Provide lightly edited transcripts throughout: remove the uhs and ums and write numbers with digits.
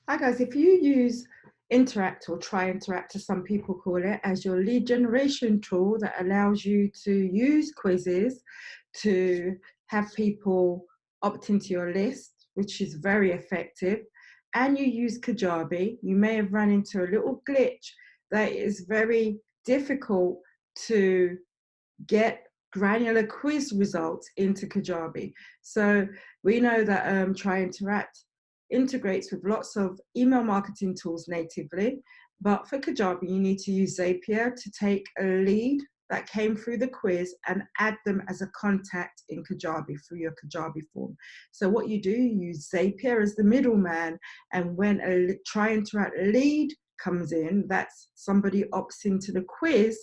Hi guys, if you use Interact or TryInteract as some people call it, as your lead generation tool that allows you to use quizzes to have people opt into your list, which is very effective, and you use Kajabi, you may have run into a little glitch that is very difficult to get granular quiz results into Kajabi. So we know that TryInteract integrates with lots of email marketing tools natively, but for Kajabi, you need to use Zapier to take a lead that came through the quiz and add them as a contact in Kajabi through your Kajabi form. So what you do, you use Zapier as the middleman, and when a TryInteract lead comes in, that's somebody opts into the quiz,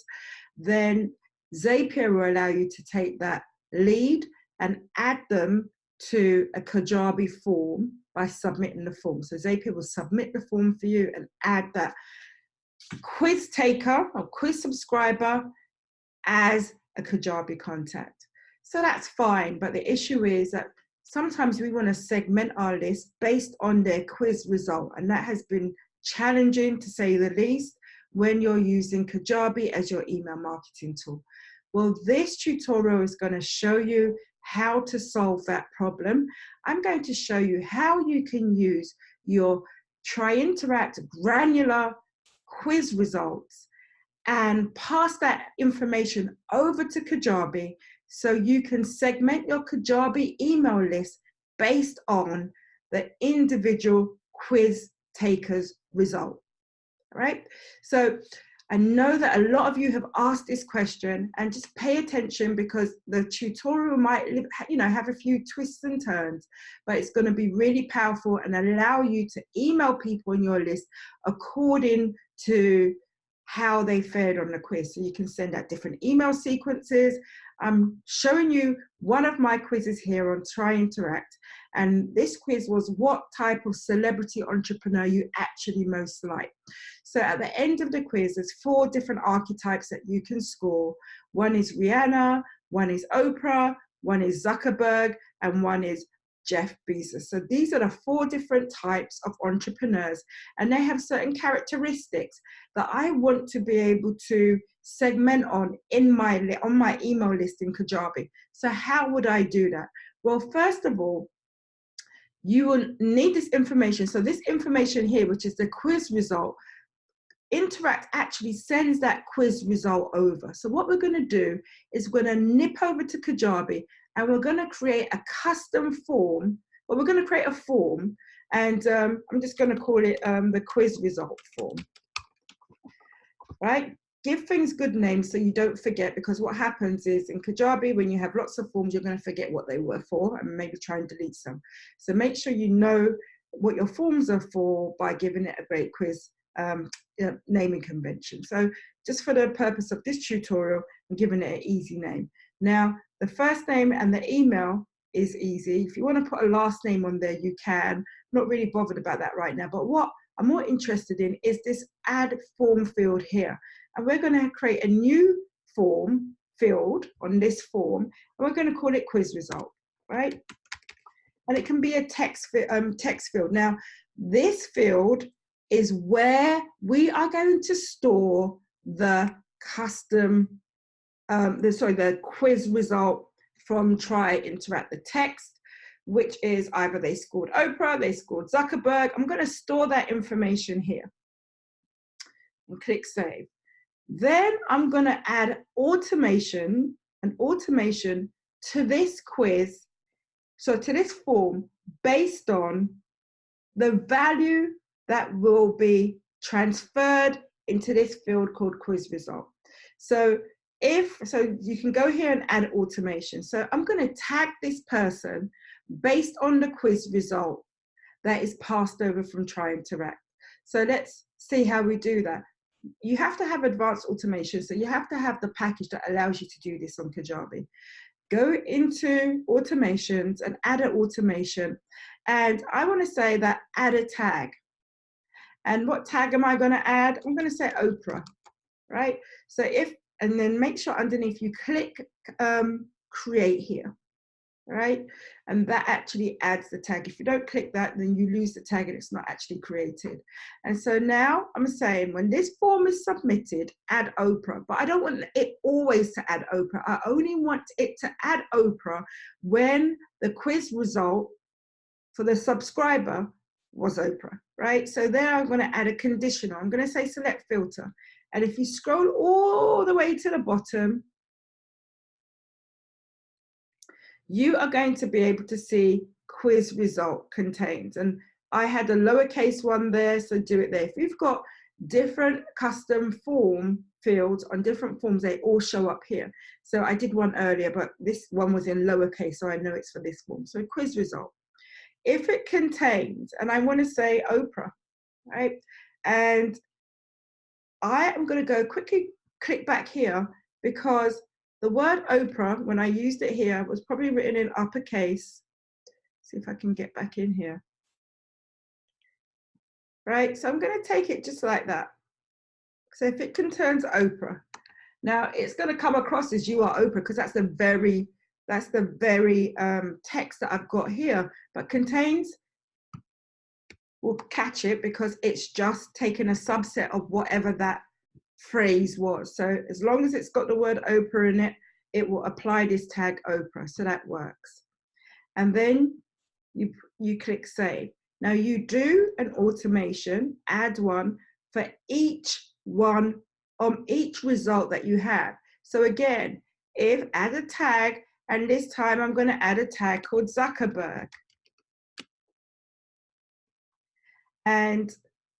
then Zapier will allow you to take that lead and add them to a Kajabi form by submitting the form. So Zapier will submit the form for you and add that quiz taker or quiz subscriber as a Kajabi contact. So that's fine, but the issue is that sometimes we want to segment our list based on their quiz result, and that has been challenging to say the least when you're using Kajabi as your email marketing tool. Well, this tutorial is going to show you how to solve that problem. I'm going to show you how you can use your TryInteract granular quiz results and pass that information over to Kajabi so you can segment your Kajabi email list based on the individual quiz taker's result. All right, so I know that a lot of you have asked this question, and just pay attention because the tutorial might, have a few twists and turns, but it's going to be really powerful and allow you to email people on your list according to how they fared on the quiz. So you can send out different email sequences. I'm showing you one of my quizzes here on TryInteract, and this quiz was what type of celebrity entrepreneur you actually most like. So at the end of the quiz, there's 4 different archetypes that you can score. One is Rihanna, one is Oprah, one is Zuckerberg, and one is Jeff Bezos. So these are the 4 different types of entrepreneurs, and they have certain characteristics that I want to be able to segment on my email list in Kajabi. So how would I do that? Well, first of all, you will need this information. So this information here, which is the quiz result, Interact actually sends that quiz result over. So what we're going to do is we're going to nip over to Kajabi and we're going to create a custom form. Well, we're going to create a form, and I'm just going to call it the quiz result form. Right? Give things good names so you don't forget, because what happens is in Kajabi, when you have lots of forms, you're going to forget what they were for and maybe try and delete some. So make sure you know what your forms are for by giving it a great quiz naming convention. So just for the purpose of this tutorial, I'm giving it an easy name. Now, the first name and the email is easy. If you want to put a last name on there, you can. I'm not really bothered about that right now, but what I'm more interested in is this add form field here. And we're going to create a new form field on this form, and we're going to call it quiz result, right? And it can be a text field. Now, this field is where we are going to store the custom, the quiz result from TryInteract, the text, which is either they scored Oprah, they scored Zuckerberg. I'm going to store that information here and click save. Then I'm going to add automation to this quiz, so to this form, based on the value that will be transferred into this field called quiz result. So you can go here and add automation. So I'm going to tag this person based on the quiz result that is passed over from TryInteract. So let's see how we do that. You have to have advanced automation. So you have to have the package that allows you to do this on Kajabi. Go into automations and add an automation. And I want to say that add a tag. And what tag am I going to add? I'm going to say Oprah, right? So and then make sure underneath you click create here. right? And that actually adds the tag. If you don't click that, then you lose the tag and it's not actually created. And so now I'm saying when this form is submitted, add Oprah, but I don't want it always to add Oprah. I only want it to add Oprah when the quiz result for the subscriber was Oprah, right? So there I'm going to add a conditional. I'm going to say select filter. And if you scroll all the way to the bottom, you are going to be able to see quiz result contains. And I had a lowercase one there, so do it there. If you've got different custom form fields on different forms, they all show up here. So I did one earlier, but this one was in lowercase, so I know it's for this form. So quiz result. If it contains, and I want to say Oprah, right? And I am going to go quickly click back here because the word Oprah, when I used it here, was probably written in uppercase. See if I can get back in here. Right, so I'm going to take it just like that. So if it contains Oprah, now it's going to come across as you are Oprah because that's the very text that I've got here. But contains will catch it because it's just taken a subset of whatever that phrase was. So as long as it's got the word Oprah in it, it will apply this tag Oprah. So that works. And then you click save. Now you do an automation, add one for each one on each result that you have. So again, if add a tag, and this time I'm going to add a tag called Zuckerberg. And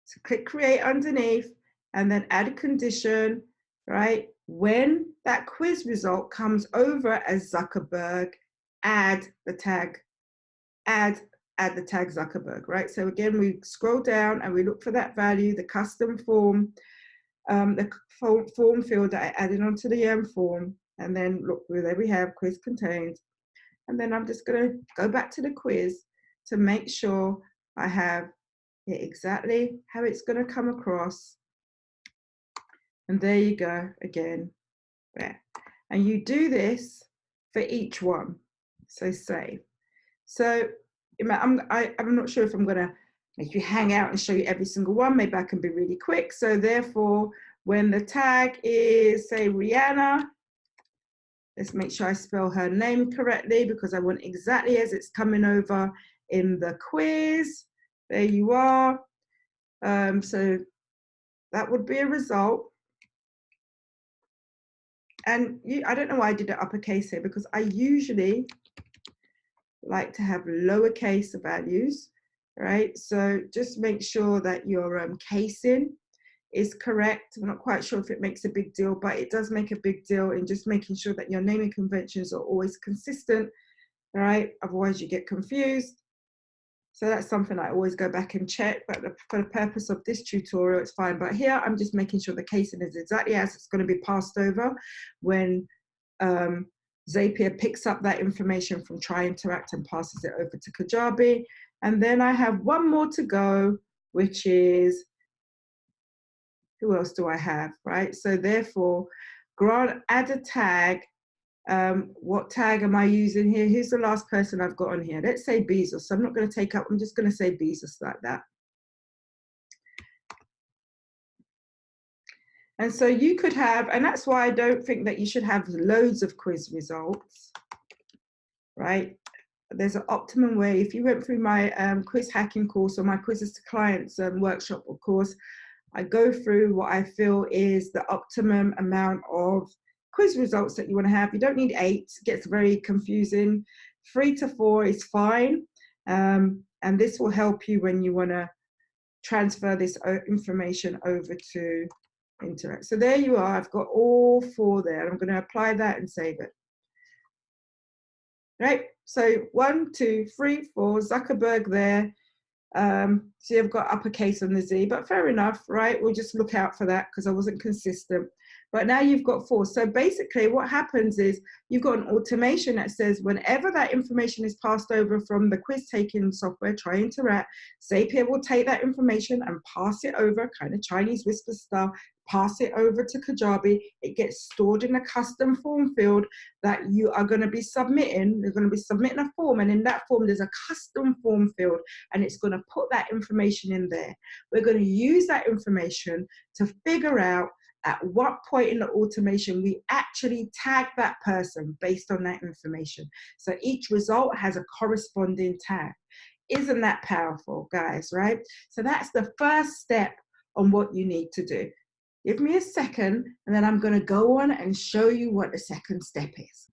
so click create underneath and then add a condition, right? When that quiz result comes over as Zuckerberg, add the tag, add the tag Zuckerberg, right? So again, we scroll down and we look for that value, the custom form, the form field that I added onto the form, and then look, there we have quiz contains. And then I'm just going to go back to the quiz to make sure I have it exactly how it's going to come across. And there you go again, there. And you do this for each one. So save. So I'm not sure if I'm going to make you hang out and show you every single one. Maybe I can be really quick. So therefore, when the tag is, say, Rihanna, let's make sure I spell her name correctly because I want exactly as it's coming over in the quiz. There you are. So that would be a result. And I don't know why I did it uppercase here because I usually like to have lowercase values, right? So just make sure that your casing is correct. I'm not quite sure if it makes a big deal, but it does make a big deal in just making sure that your naming conventions are always consistent, right? Otherwise you get confused. So that's something I always go back and check, but for the purpose of this tutorial, it's fine. But here, I'm just making sure the casing is exactly as it's going to be passed over when Zapier picks up that information from TryInteract and passes it over to Kajabi. And then I have one more to go, which is, who else do I have, right? So therefore, add a tag. What tag am I using here? Who's the last person I've got on here? Let's say Bezos. So I'm not going to take up, I'm just going to say Bezos like that. And so you could have, and that's why I don't think that you should have loads of quiz results, right? There's an optimum way. If you went through my quiz hacking course or my quizzes to clients workshop, of course, I go through what I feel is the optimum amount of quiz results that you want to have. You don't need 8, it gets very confusing. 3 to 4 is fine. And this will help you when you want to transfer this information over to Interact. So there you are, I've got all 4 there. I'm going to apply that and save it. Right, so 1, 2, 3, 4, Zuckerberg there. See, I've got uppercase on the Z, but fair enough, right? We'll just look out for that because I wasn't consistent. but now you've got 4. So basically what happens is you've got an automation that says whenever that information is passed over from the quiz taking software, TryInteract, Zapier will take that information and pass it over, kind of Chinese whisper style, pass it over to Kajabi. It gets stored in a custom form field that you are going to be submitting. You're going to be submitting a form, and in that form there's a custom form field, and it's going to put that information in there. We're going to use that information to figure out at what point in the automation we actually tag that person based on that information. So each result has a corresponding tag. Isn't that powerful, guys, right? So that's the first step on what you need to do. Give me a second, and then I'm going to go on and show you what the second step is.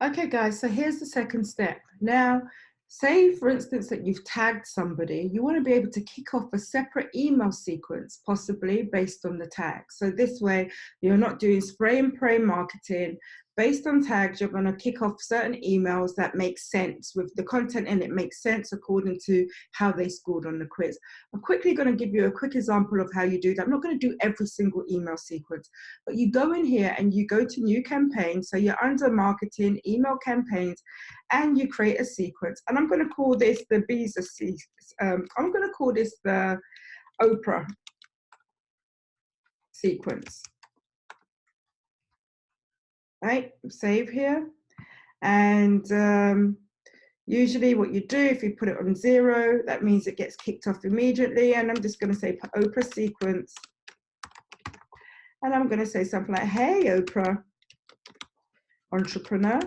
Okay, guys, so here's the second step. Now, say, for instance, that you've tagged somebody. You want to be able to kick off a separate email sequence, possibly based on the tag. So this way, you're not doing spray and pray marketing. Based on tags, you're going to kick off certain emails that make sense with the content, and it makes sense according to how they scored on the quiz. I'm quickly going to give you a quick example of how you do that. I'm not going to do every single email sequence, but you go in here and you go to new campaign. So you're under marketing, email campaigns, and you create a sequence. And I'm going to call this the Visa sequence. I'm going to call this the Oprah sequence. Right, save here. And usually what you do, if you put it on 0, that means it gets kicked off immediately. And I'm just going to say Oprah sequence. And I'm going to say something like, hey, Oprah, entrepreneur,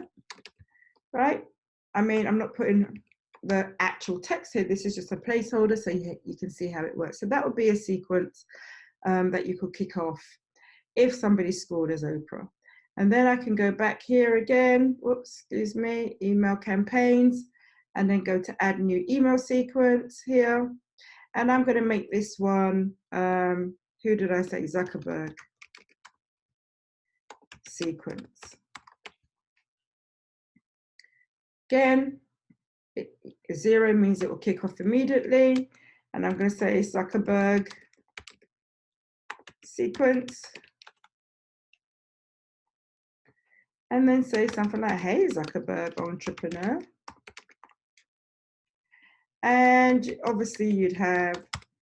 right? I mean, I'm not putting the actual text here. This is just a placeholder, so you can see how it works. So that would be a sequence that you could kick off if somebody scored as Oprah. And then I can go back here again, whoops, excuse me, email campaigns, and then go to add new email sequence here. And I'm going to make this one, who did I say, Zuckerberg sequence. Again, 0 means it will kick off immediately. And I'm going to say Zuckerberg sequence. And then say something like, hey, Zuckerberg entrepreneur. And obviously you'd have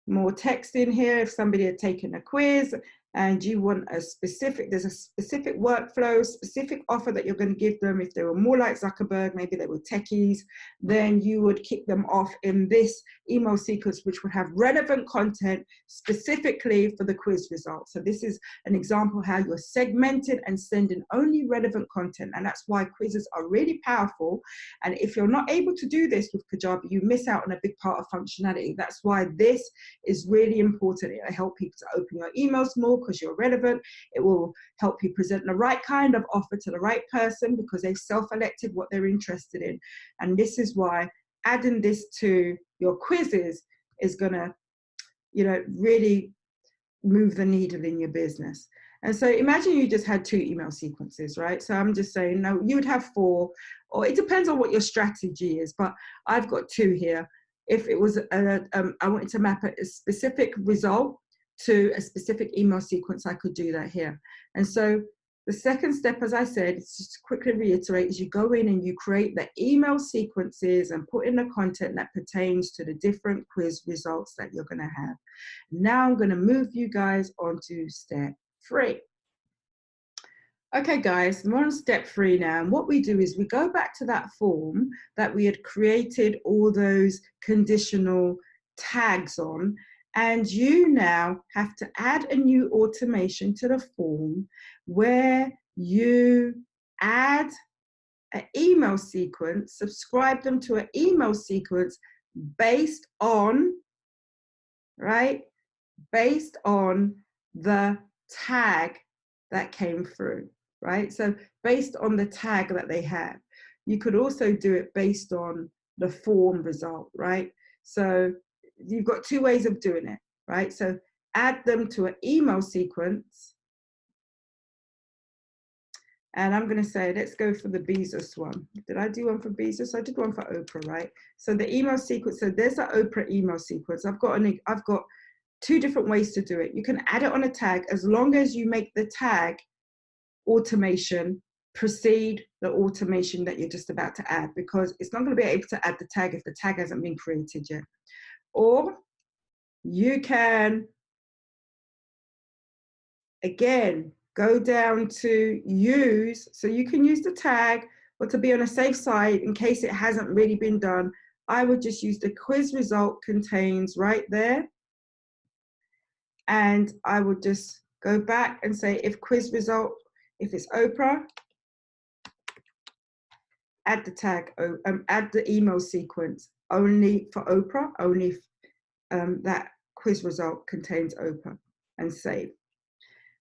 more text in here if somebody had taken a quiz and you want a specific, there's a specific workflow, specific offer that you're going to give them. If they were more like Zuckerberg, maybe they were techies, then you would kick them off in this email sequence, which would have relevant content specifically for the quiz results. So this is an example how you're segmented and sending only relevant content. And that's why quizzes are really powerful. And if you're not able to do this with Kajabi, you miss out on a big part of functionality. That's why this is really important. It'll help people to open your emails more because you're relevant. It will help you present the right kind of offer to the right person because they've self-elected what they're interested in. And this is why adding this to your quizzes is going to, really move the needle in your business. And so imagine you just had 2 email sequences, right? So I'm just saying, no, you would have 4, or it depends on what your strategy is, but I've got 2 here. If it was, I wanted to map a specific result to a specific email sequence, I could do that here. And so the second step, as I said, it's just to quickly reiterate, is you go in and you create the email sequences and put in the content that pertains to the different quiz results that you're going to have. Now I'm going to move you guys on to step 3. Okay, guys, we're on step 3 now. And what we do is we go back to that form that we had created all those conditional tags on. And you now have to add a new automation to the form where you add an email sequence, subscribe them to an email sequence based on, right? Based on the tag that came through, right? So based on the tag that they have. You could also do it based on the form result, right? So you've got 2 ways of doing it, right? So add them to an email sequence. And I'm going to say, let's go for the Bezos one. Did I do one for Bezos? I did one for Oprah, right? So the email sequence, so there's an Oprah email sequence. I've got two different ways to do it. You can add it on a tag as long as you make the tag automation precede the automation that you're just about to add, because it's not going to be able to add the tag if the tag hasn't been created yet. Or you can, again, go down to use, so you can use the tag, or to be on a safe side in case it hasn't really been done, I would just use the quiz result contains right there. And I would just go back and say, if quiz result, if it's Oprah, add the tag, add the email sequence only for Oprah, only that quiz result contains Oprah, and save.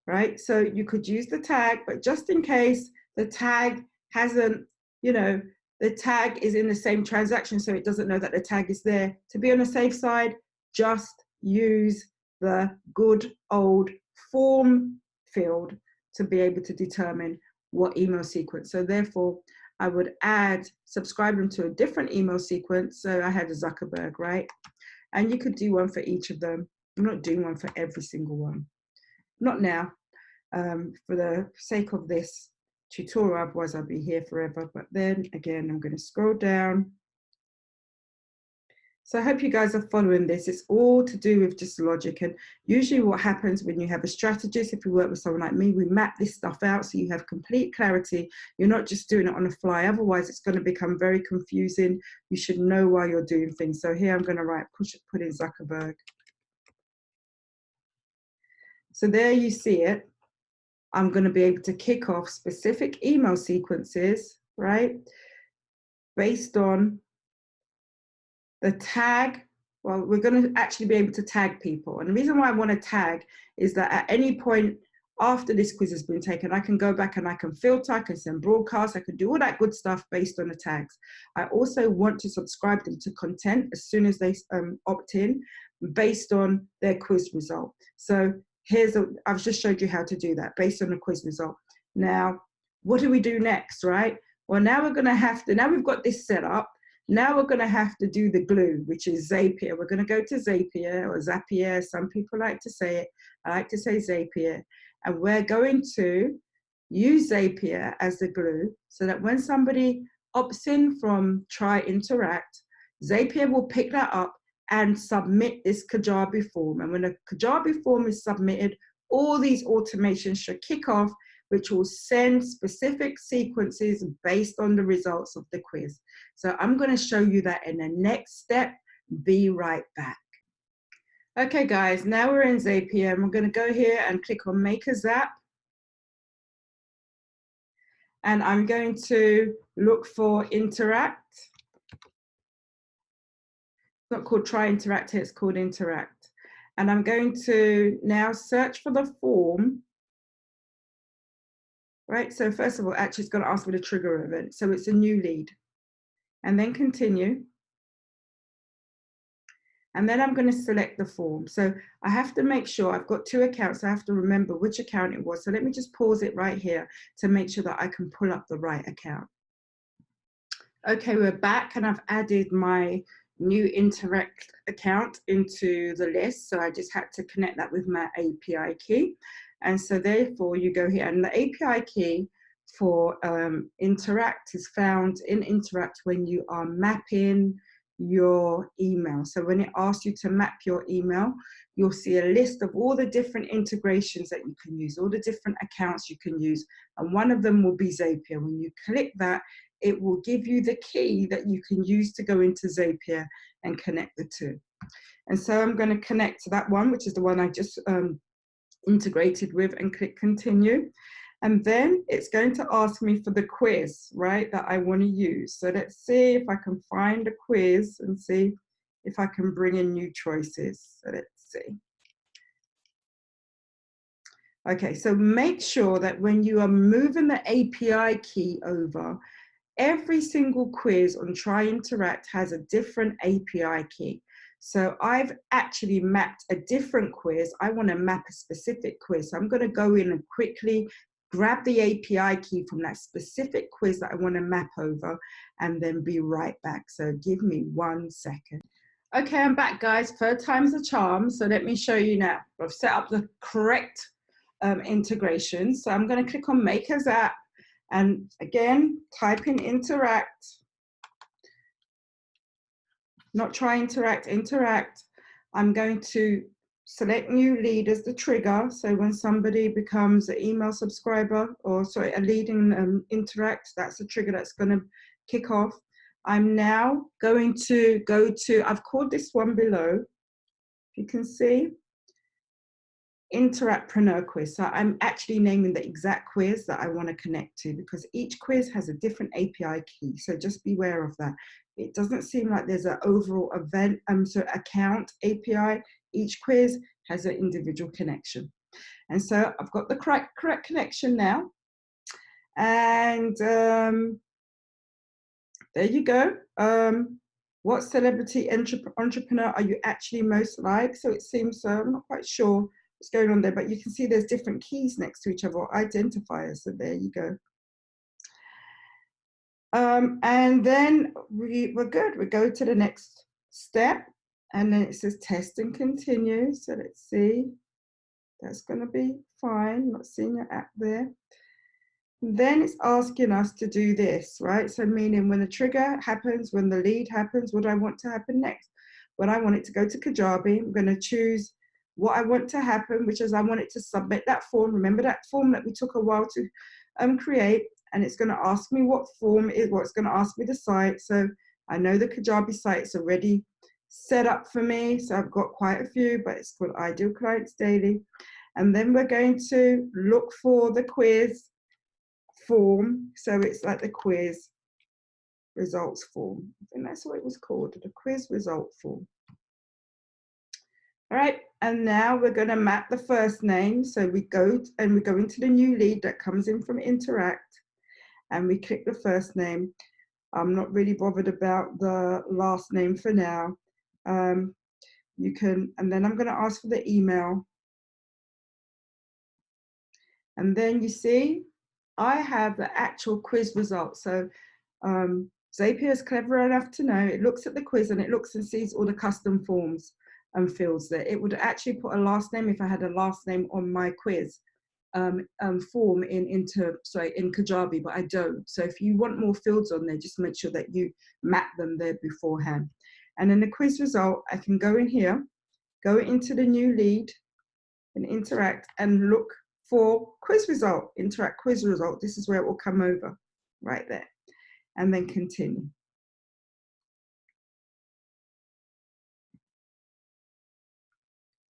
Right? So you could use the tag, but just in case the tag hasn't, you know, the tag is in the same transaction, so it doesn't know that the tag is there. To be on the safe side, just use the good old form field to be able to determine what email sequence. So therefore, I would subscribe them to a different email sequence. So I had a Zuckerberg, right? And you could do one for each of them. I'm not doing one for every single one. Not now, for the sake of this tutorial, otherwise I'll be here forever. But then again, I'm going to scroll down. So I hope you guys are following this. It's all to do with just logic. And usually what happens when you have a strategist, if you work with someone like me, we map this stuff out so you have complete clarity. You're not just doing it on the fly. Otherwise, it's going to become very confusing. You should know why you're doing things. So here I'm going to put in Zuckerberg. So there you see it. I'm going to be able to kick off specific email sequences, right, based on the tag. Well, we're going to actually be able to tag people. And the reason why I want to tag is that at any point after this quiz has been taken, I can go back and I can filter, I can send broadcasts, I can do all that good stuff based on the tags. I also want to subscribe them to content as soon as they opt in based on their quiz result. So I've just showed you how to do that based on the quiz result. Now, what do we do next, right? Well, now we're going to have to, now we've got this set up, now we're going to have to do the glue, which is Zapier. We're going to go to Zapier, or Zapier, some people like to say it. I like to say Zapier. And we're going to use Zapier as the glue so that when somebody opts in from TryInteract, Zapier will pick that up and submit this Kajabi form. And when a Kajabi form is submitted, all these automations should kick off, which will send specific sequences based on the results of the quiz. So I'm going to show you that in the next step. Be right back. Okay, guys, now we're in Zapier, and we're going to go here and click on Make a Zap. And I'm going to look for Interact. It's not called TryInteract here, it's called Interact. And I'm going to now search for the form. Right, so first of all, actually it's going to ask me the trigger event. So it's a new lead. And then continue. And then I'm going to select the form. So I have to make sure I've got two accounts. I have to remember which account it was. So let me just pause it right here to make sure that I can pull up the right account. Okay, we're back, and I've added my new Interact account into the list. So I just had to connect that with my API key. And so therefore you go here, and the API key for Interact is found in Interact when you are mapping your email. So when it asks you to map your email, you'll see a list of all the different integrations that you can use, all the different accounts you can use. And one of them will be Zapier. When you click that, it will give you the key that you can use to go into Zapier and connect the two. And so I'm going to connect to that one, which is the one I just integrated with, and click continue. And then it's going to ask me for the quiz, right, that I want to use. So let's see if I can find a quiz and see if I can bring in new choices. So let's see. Okay, so make sure that when you are moving the API key over, every single quiz on TryInteract has a different API key. So I've actually mapped a different quiz. I want to map a specific quiz. So I'm going to go in and quickly grab the API key from that specific quiz that I want to map over, and then be right back. So give me 1 second. Okay, I'm back, guys. Third time's a charm. So let me show you now. I've set up the correct integration. So I'm going to click on Makers App. And again, type in Interact. Not TryInteract, Interact. I'm going to select New Lead as the trigger. So when somebody becomes an email subscriber, or sorry, a lead in Interact, that's the trigger that's going to kick off. I'm now going to go to, I've called this one below, you can see, Interactpreneur quiz. So I'm actually naming the exact quiz that I want to connect to, because each quiz has a different API key. So just beware of that. It doesn't seem like there's an overall event, so account API. Each quiz has an individual connection. And so I've got the correct connection now. And there you go. What celebrity entrepreneur are you actually most like? So it seems, I'm not quite sure what's going on there, but you can see there's different keys next to each other, or identifiers. So there you go. And then we're good. We go to the next step, and then it says test and continue. So let's see. That's going to be fine. Not seeing your app there. Then it's asking us to do this, right? So meaning when the trigger happens, when the lead happens, what do I want to happen next? When I want it to go to Kajabi, I'm going to choose what I want to happen, which is I want it to submit that form. Remember that form that we took a while to create, and it's going to ask me what form is, what's going to ask me the site. So I know the Kajabi site is already set up for me. So I've got quite a few, but it's called Ideal Clients Daily. And then we're going to look for the quiz form. So it's like the quiz results form. I think that's what it was called, the quiz result form. All right, and now we're going to map the first name. So we go into the new lead that comes in from Interact, and we click the first name. I'm not really bothered about the last name for now. You can, and then I'm going to ask for the email. And then you see, I have the actual quiz results. So Zapier is clever enough to know, it looks at the quiz and it looks and sees all the custom forms and fields there. It would actually put a last name if I had a last name on my quiz form in Kajabi, but I don't. So if you want more fields on there, just make sure that you map them there beforehand. And then the quiz result, I can go in here, go into the new lead and Interact and look for quiz result, Interact quiz result. This is where it will come over right there, and then continue.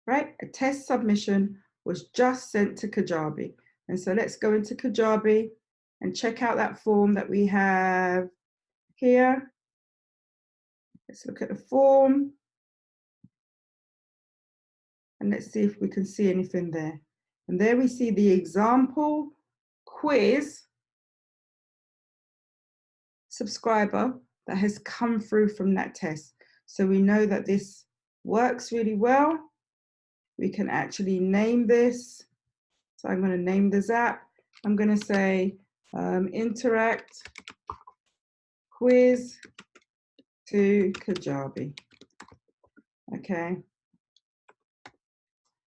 Right, a test submission was just sent to Kajabi. And so let's go into Kajabi and check out that form that we have here. Let's look at the form. And let's see if we can see anything there. And there we see the example quiz subscriber that has come through from that test. So we know that this works really well. We can actually name this. So I'm going to name this app. I'm going to say Interact quiz to Kajabi. Okay.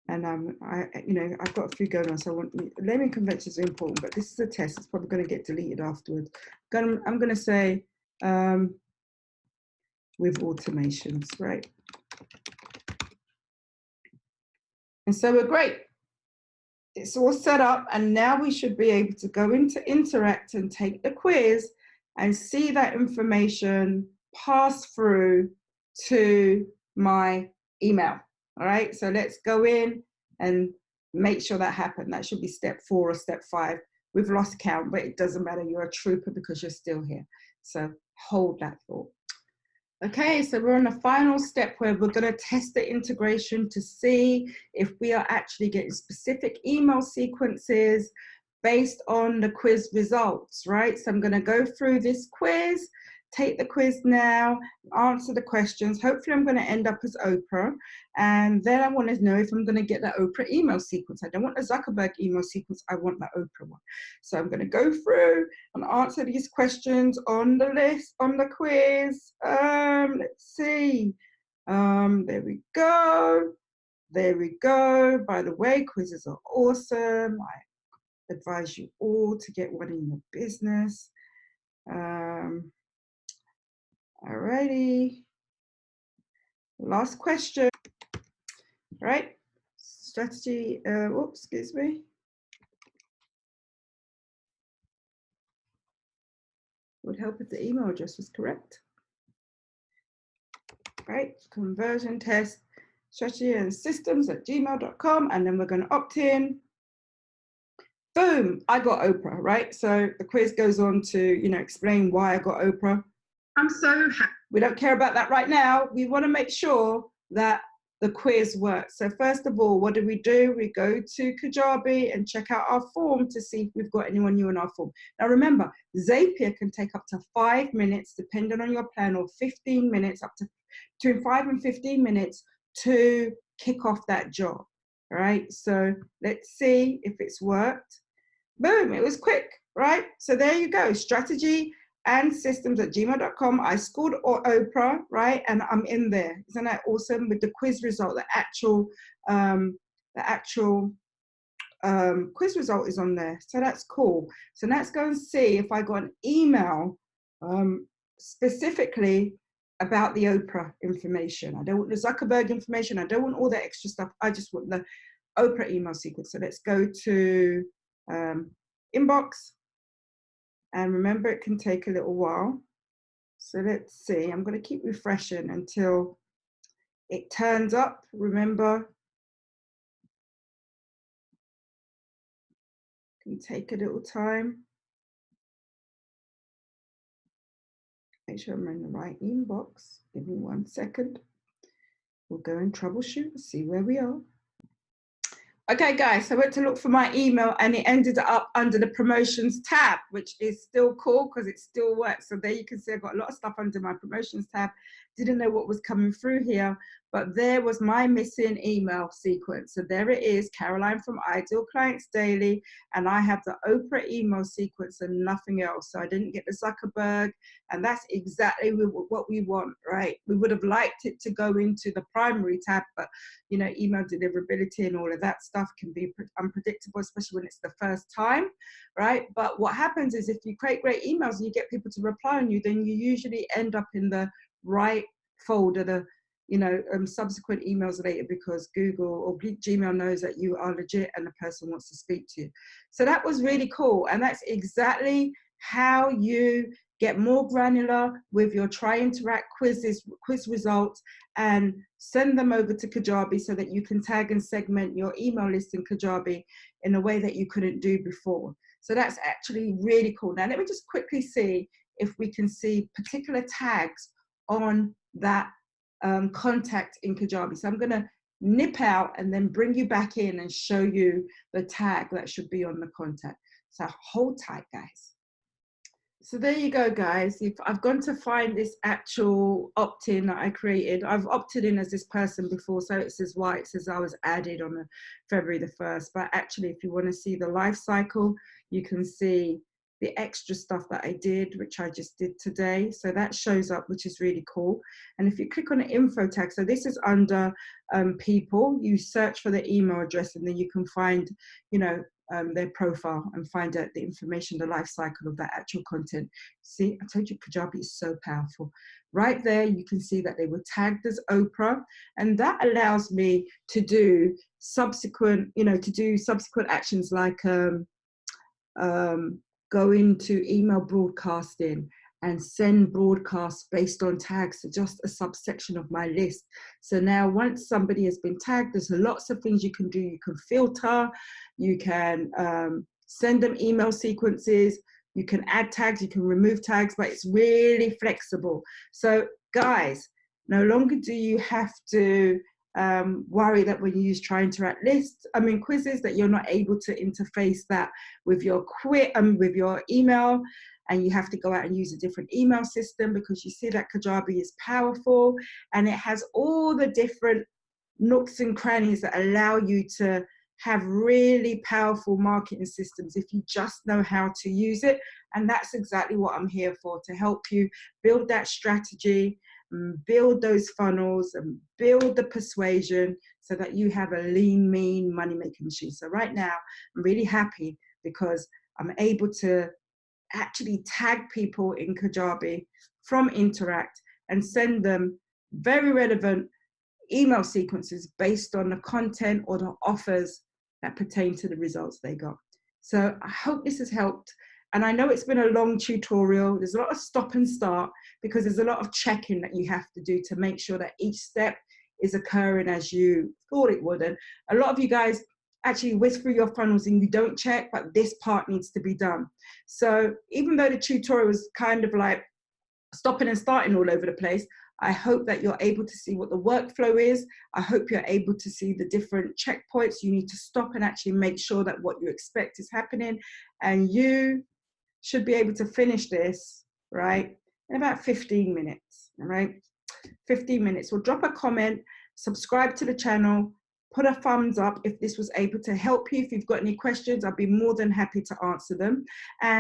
And I've got a few going on, so naming conventions are important, but this is a test. It's probably going to get deleted afterwards. I'm going to say with automations, right? And so we're great. It's all set up, and now we should be able to go into Interact and take the quiz and see that information pass through to my email. All right, so let's go in and make sure that happened. That should be step 4 or step 5. We've lost count, but it doesn't matter. You're a trooper because you're still here. So hold that thought. Okay, so we're on the final step where we're going to test the integration to see if we are actually getting specific email sequences based on the quiz results, right? So I'm going to go through this quiz, take the quiz now, answer the questions. Hopefully I'm going to end up as Oprah. And then I want to know if I'm going to get the Oprah email sequence. I don't want the Zuckerberg email sequence. I want the Oprah one. So I'm going to go through and answer these questions on the list, on the quiz. Let's see. There we go. There we go. By the way, quizzes are awesome. I advise you all to get one in your business. Alrighty. Last question. Right? Strategy. Oops, excuse me. Would help if the email address was correct. Right? Conversion test. Strategy and systems at gmail.com. And then we're going to opt in. Boom, I got Oprah, right? So the quiz goes on to, explain why I got Oprah. I'm so happy. We don't care about that right now. We want to make sure that the quiz works. So first of all, what do? We go to Kajabi and check out our form to see if we've got anyone new in our form. Now remember, Zapier can take up to 5 minutes, depending on your plan, or 15 minutes, up to between 5 and 15 minutes to kick off that job. All right, so let's see if it's worked. Boom, it was quick, right? So there you go, strategy and systems at gmail.com. I scored Oprah, right? And I'm in there. Isn't that awesome? With the quiz result, the actual quiz result is on there. So that's cool. So let's go and see if I got an email specifically about the Oprah information. I don't want the Zuckerberg information. I don't want all that extra stuff. I just want the Oprah email sequence. So let's go to inbox, and remember it can take a little while. So let's see, I'm going to keep refreshing until it turns up. Remember, it can take a little time. Make sure I'm in the right inbox. Give me 1 second. We'll go and troubleshoot and see where we are. Okay, guys, so I went to look for my email and it ended up under the promotions tab, which is still cool because it still works. So there you can see I've got a lot of stuff under my promotions tab. Didn't know what was coming through here, but there was my missing email sequence. So there it is, Caroline from Ideal Clients Daily, and I have the Oprah email sequence and nothing else. So I didn't get the Zuckerberg, and that's exactly what we want, right? We would have liked it to go into the primary tab, but email deliverability and all of that stuff can be unpredictable, especially when it's the first time, right? But what happens is if you create great emails and you get people to reply on you, then you usually end up in the right folder, the subsequent emails later, because Google or Gmail knows that you are legit and the person wants to speak to you. So that was really cool, and that's exactly how you get more granular with your TryInteract quiz results, and send them over to Kajabi so that you can tag and segment your email list in Kajabi in a way that you couldn't do before. So that's actually really cool. Now let me just quickly see if we can see particular tags on that contact in Kajabi. So I'm going to nip out and then bring you back in and show you the tag that should be on the contact. So hold tight, guys. So there you go, guys. If I've gone to find this actual opt-in that I created. I've opted in as this person before, so it says why. It says I was added on February the 1st. But actually, if you want to see the life cycle, you can see the extra stuff that I did, which I just did today. So that shows up, which is really cool. And if you click on the info tag, so this is under people, you search for the email address and then you can find, their profile and find out the information, the life cycle of that actual content. See, I told you Kajabi is so powerful. Right there, you can see that they were tagged as Oprah, and that allows me to do subsequent, subsequent actions like go into email broadcasting and send broadcasts based on tags to just a subsection of my list. So now once somebody has been tagged, there's lots of things you can do. You can filter, you can send them email sequences, you can add tags, you can remove tags, but it's really flexible. So guys, no longer do you have to worry that when you use TryInteract quizzes, that you're not able to interface that with your with your email, and you have to go out and use a different email system, because you see that Kajabi is powerful and it has all the different nooks and crannies that allow you to have really powerful marketing systems if you just know how to use it. And that's exactly what I'm here for, to help you build that strategy, build those funnels and build the persuasion so that you have a lean, mean money-making machine. So right now, I'm really happy because I'm able to actually tag people in Kajabi from Interact and send them very relevant email sequences based on the content or the offers that pertain to the results they got. So I hope this has helped. And I know it's been a long tutorial. There's a lot of stop and start because there's a lot of checking that you have to do to make sure that each step is occurring as you thought it would. And a lot of you guys actually whiz through your funnels and you don't check, but this part needs to be done. So even though the tutorial was kind of like stopping and starting all over the place, I hope that you're able to see what the workflow is. I hope you're able to see the different checkpoints. You need to stop and actually make sure that what you expect is happening. And you should be able to finish this, right, in about 15 minutes, all right? 15 minutes. Well, drop a comment, subscribe to the channel, put a thumbs up if this was able to help you. If you've got any questions, I'd be more than happy to answer them. And